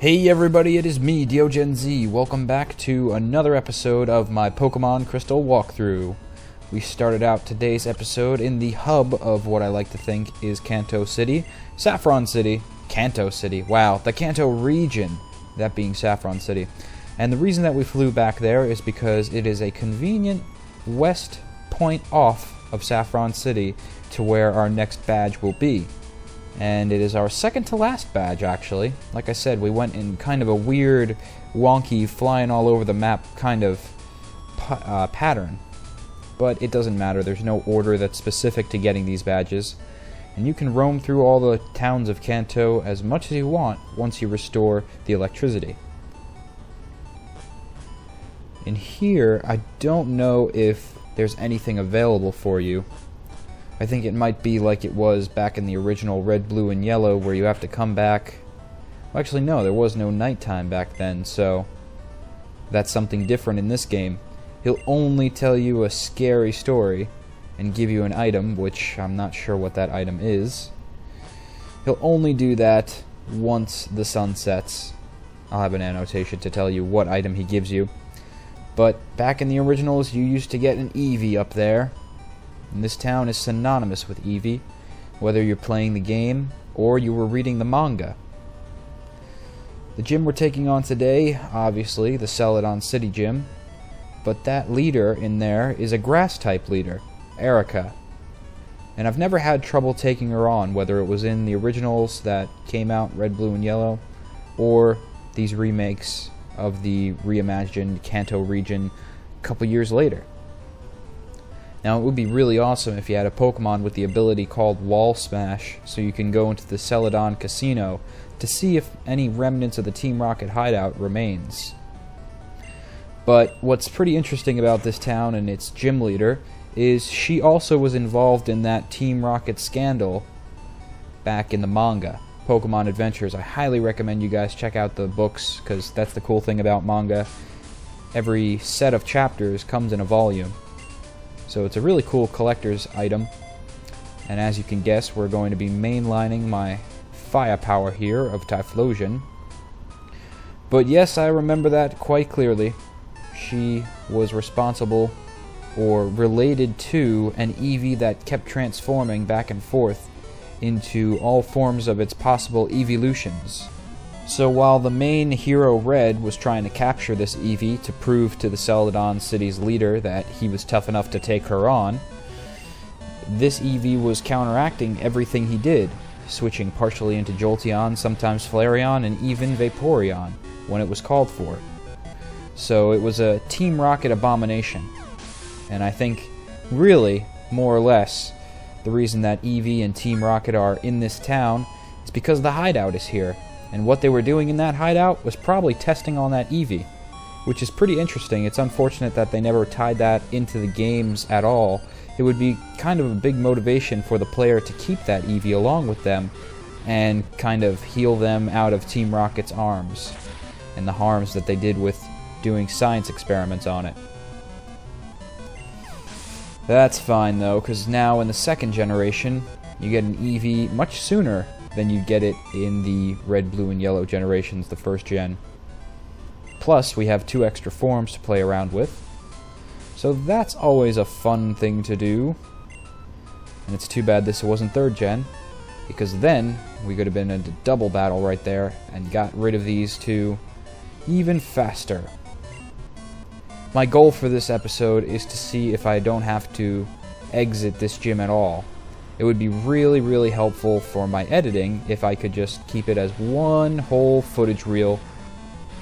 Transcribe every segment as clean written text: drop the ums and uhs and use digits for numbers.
Hey everybody, it is me, DeoGenZ. Welcome back to another episode of my Pokemon Crystal walkthrough. We started out today's episode in the hub of what I like to think is Kanto City. Saffron City. Kanto City. Wow, the Kanto region. That being Saffron City. And the reason that we flew back there is because it is a convenient west point off of Saffron City to where our next badge will be. And it is our second to last badge, actually. Like I said, we went in kind of a weird, wonky, flying all over the map kind of pattern. But it doesn't matter. There's no order that's specific to getting these badges. And you can roam through all the towns of Kanto as much as you want once you restore the electricity. In here, I don't know if there's anything available for you. I think it might be like it was back in the original Red, Blue, and Yellow, where you have to come back. Well, actually, no, there was no nighttime back then, so that's something different in this game. He'll only tell you a scary story and give you an item, which I'm not sure what that item is. He'll only do that once the sun sets. I'll have an annotation to tell you what item he gives you. But back in the originals, you used to get an Eevee up there. And this town is synonymous with Eevee, whether you're playing the game or you were reading the manga. The gym we're taking on today, obviously, the Celadon City Gym, but that leader in there is a grass-type leader, Erika. And I've never had trouble taking her on, whether it was in the originals that came out, Red, Blue, and Yellow, or these remakes of the reimagined Kanto region a couple years later. Now, it would be really awesome if you had a Pokemon with the ability called Wall Smash, so you can go into the Celadon Casino to see if any remnants of the Team Rocket hideout remains. But what's pretty interesting about this town and its gym leader is she also was involved in that Team Rocket scandal back in the manga, Pokemon Adventures. I highly recommend you guys check out the books, because that's the cool thing about manga. Every set of chapters comes in a volume. So it's a really cool collector's item, and as you can guess, we're going to be mainlining my firepower here of Typhlosion. But yes, I remember that quite clearly. She was responsible or related to an Eevee that kept transforming back and forth into all forms of its possible evolutions. So while the main hero Red was trying to capture this Eevee to prove to the Celadon City's leader that he was tough enough to take her on, this Eevee was counteracting everything he did, switching partially into Jolteon, sometimes Flareon, and even Vaporeon when it was called for. So it was a Team Rocket abomination. And I think, really, more or less, the reason that Eevee and Team Rocket are in this town is because the hideout is here. And what they were doing in that hideout was probably testing on that Eevee, which is pretty interesting. It's unfortunate that they never tied that into the games at all. It would be kind of a big motivation for the player to keep that Eevee along with them and kind of heal them out of Team Rocket's arms and the harms that they did with doing science experiments on it. That's fine though, because now in the second generation, you get an Eevee much sooner than you get it in the Red, Blue, and Yellow generations, the first gen. Plus, we have 2 extra forms to play around with. So that's always a fun thing to do. And it's too bad this wasn't 3rd gen, because then we could have been in a double battle right there and got rid of these 2 even faster. My goal for this episode is to see if I don't have to exit this gym at all. It would be really, really helpful for my editing if I could just keep it as one whole footage reel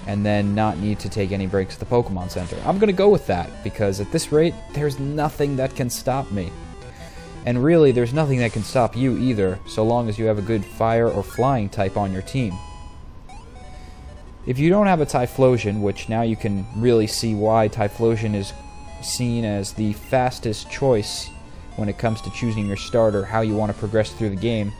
and then not need to take any breaks at the Pokemon Center. I'm going to go with that, because at this rate, there's nothing that can stop me. And really, there's nothing that can stop you either, so long as you have a good fire or flying type on your team. If you don't have a Typhlosion, which now you can really see why Typhlosion is seen as the fastest choice when it comes to choosing your starter, how you want to progress through the game.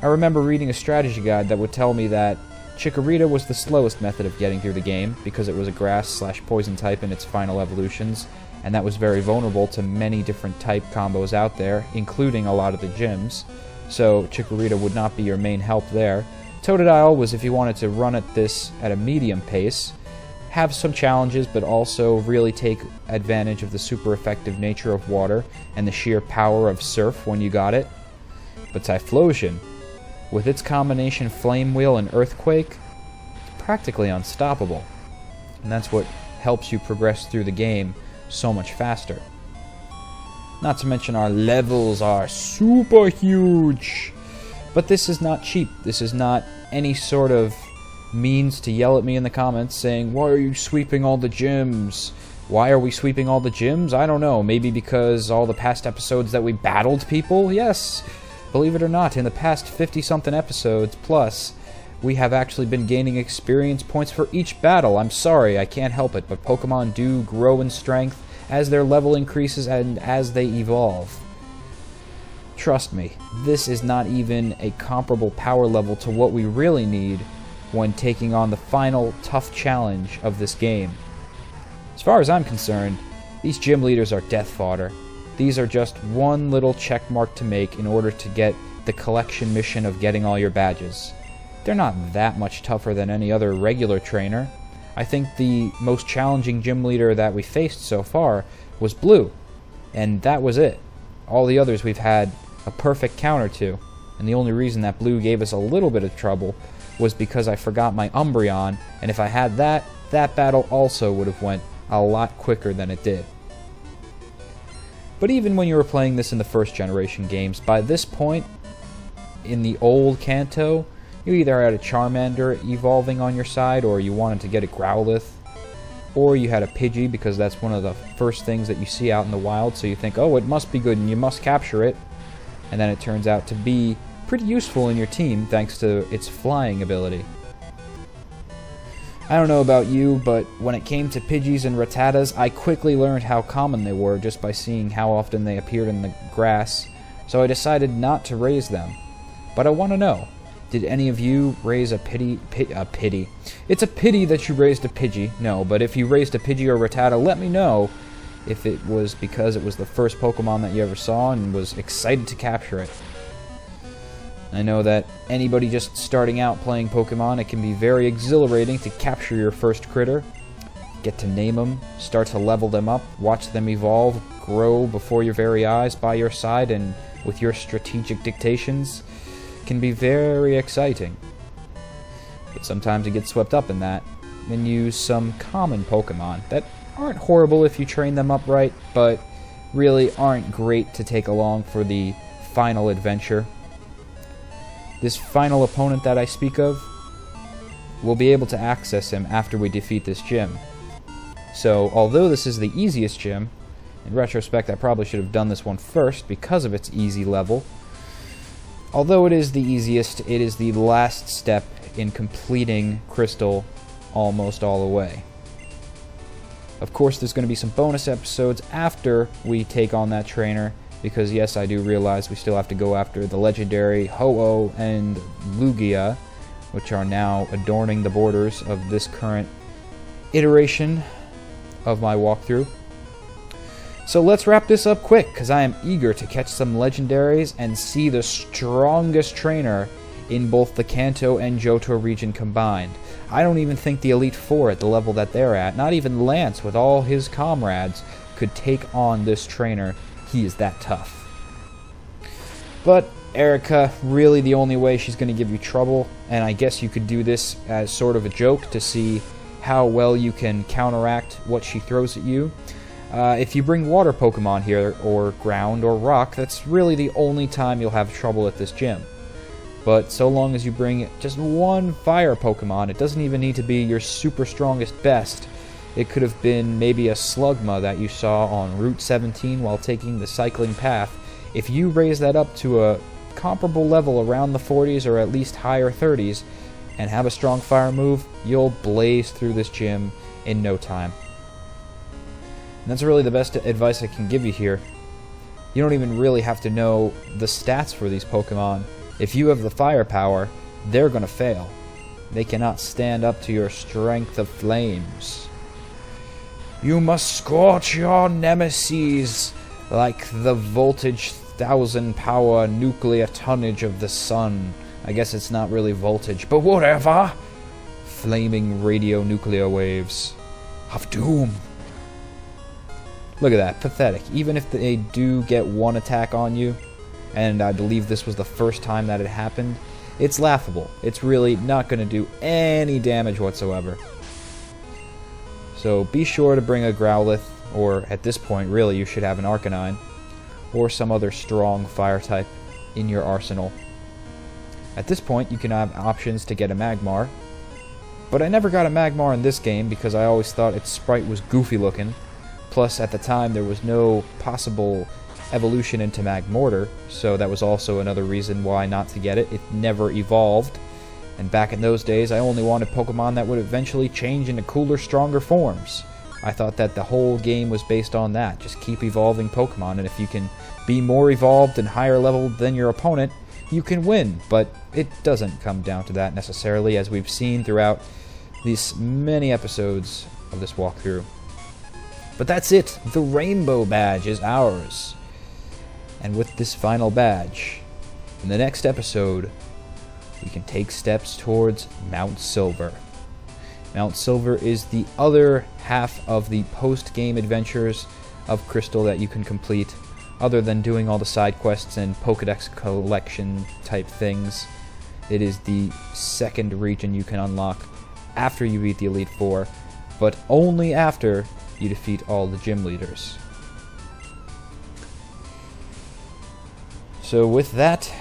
I remember reading a strategy guide that would tell me that Chikorita was the slowest method of getting through the game because it was a grass/poison type in its final evolutions, and that was very vulnerable to many different type combos out there, including a lot of the gyms. So Chikorita would not be your main help there. Totodile was if you wanted to run at this at a medium pace, have some challenges, but also really take advantage of the super effective nature of water and the sheer power of Surf when you got it. But Typhlosion, with its combination Flame Wheel and Earthquake, it's practically unstoppable. And that's what helps you progress through the game so much faster. Not to mention our levels are super huge. But this is not cheap. This is not any sort of means to yell at me in the comments saying, why are you sweeping all the gyms? Why are we sweeping all the gyms? I don't know. Maybe because all the past episodes that we battled people? Yes. Believe it or not, in the past 50-something episodes plus, we have actually been gaining experience points for each battle. I'm sorry, I can't help it, but Pokemon do grow in strength as their level increases and as they evolve. Trust me, this is not even a comparable power level to what we really need when taking on the final tough challenge of this game. As far as I'm concerned, these gym leaders are death fodder. These are just one little check mark to make in order to get the collection mission of getting all your badges. They're not that much tougher than any other regular trainer. I think the most challenging gym leader that we faced so far was Blue, and that was it. All the others we've had a perfect counter to, and the only reason that Blue gave us a little bit of trouble was because I forgot my Umbreon, and if I had that battle also would have went a lot quicker than it did. But even when you were playing this in the first generation games, by this point, in the old Kanto, you either had a Charmander evolving on your side, or you wanted to get a Growlithe, or you had a Pidgey, because that's one of the first things that you see out in the wild, so you think, oh, it must be good and you must capture it. And then it turns out to be pretty useful in your team thanks to its flying ability. I don't know about you, but when it came to Pidgeys and Rattatas, I quickly learned how common they were just by seeing how often they appeared in the grass, so I decided not to raise them. But I want to know, did any of you raise a pity? It's a pity that you raised a Pidgey. No, but if you raised a Pidgey or Rattata, let me know if it was because it was the first Pokemon that you ever saw and was excited to capture it. I know that anybody just starting out playing Pokemon, it can be very exhilarating to capture your first critter, get to name them, start to level them up, watch them evolve, grow before your very eyes by your side, and with your strategic dictations, can be very exciting. But sometimes you get swept up in that and use some common Pokemon that aren't horrible if you train them up right, but really aren't great to take along for the final adventure. This final opponent that I speak of, we'll be able to access him after we defeat this gym. So, although this is the easiest gym, in retrospect I probably should have done this one first because of its easy level. Although it is the easiest, it is the last step in completing Crystal almost all the way. Of course, there's going to be some bonus episodes after we take on that trainer, because yes, I do realize we still have to go after the legendary Ho-Oh and Lugia, which are now adorning the borders of this current iteration of my walkthrough. So let's wrap this up quick, because I am eager to catch some legendaries and see the strongest trainer in both the Kanto and Johto region combined. I don't even think the Elite Four at the level that they're at, not even Lance with all his comrades, could take on this trainer. He is that tough. But Erika, really the only way she's going to give you trouble, and I guess you could do this as sort of a joke to see how well you can counteract what she throws at you. If you bring water Pokemon here, or ground, or rock, that's really the only time you'll have trouble at this gym. But so long as you bring just one fire Pokemon, it doesn't even need to be your super strongest best. It could have been maybe a Slugma that you saw on Route 17 while taking the cycling path. If you raise that up to a comparable level around the 40s or at least higher 30s and have a strong fire move, you'll blaze through this gym in no time. And that's really the best advice I can give you here. You don't even really have to know the stats for these Pokemon. If you have the firepower, they're going to fail. They cannot stand up to your strength of flames. You must scorch your nemesis like the voltage 1,000 power nuclear tonnage of the sun I guess it's not really voltage, but whatever. Flaming radionuclear waves of doom. Look at that, pathetic. Even if they do get one attack on you, and I believe this was the first time that it happened, it's laughable. It's really not going to do any damage whatsoever. So be sure to bring a Growlithe, or at this point really you should have an Arcanine, or some other strong fire type in your arsenal. At this point you can have options to get a Magmar, but I never got a Magmar in this game because I always thought its sprite was goofy looking. Plus, at the time, there was no possible evolution into Magmortar, so that was also another reason why not to get it. It never evolved, and back in those days, I only wanted Pokemon that would eventually change into cooler, stronger forms. I thought that the whole game was based on that. Just keep evolving Pokemon, and if you can be more evolved and higher level than your opponent, you can win. But it doesn't come down to that necessarily, as we've seen throughout these many episodes of this walkthrough. But that's it. The Rainbow Badge is ours. And with this final badge, in the next episode, we can take steps towards Mount Silver. Mount Silver is the other half of the post-game adventures of Crystal that you can complete, other than doing all the side quests and Pokedex collection type things. It is the second region you can unlock after you beat the Elite Four, but only after you defeat all the gym leaders. So with that,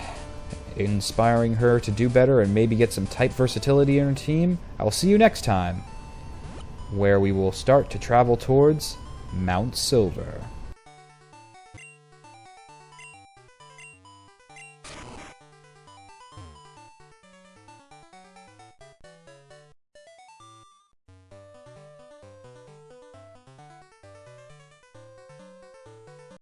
inspiring her to do better and maybe get some type versatility in her team, I will see you next time, where we will start to travel towards Mount Silver.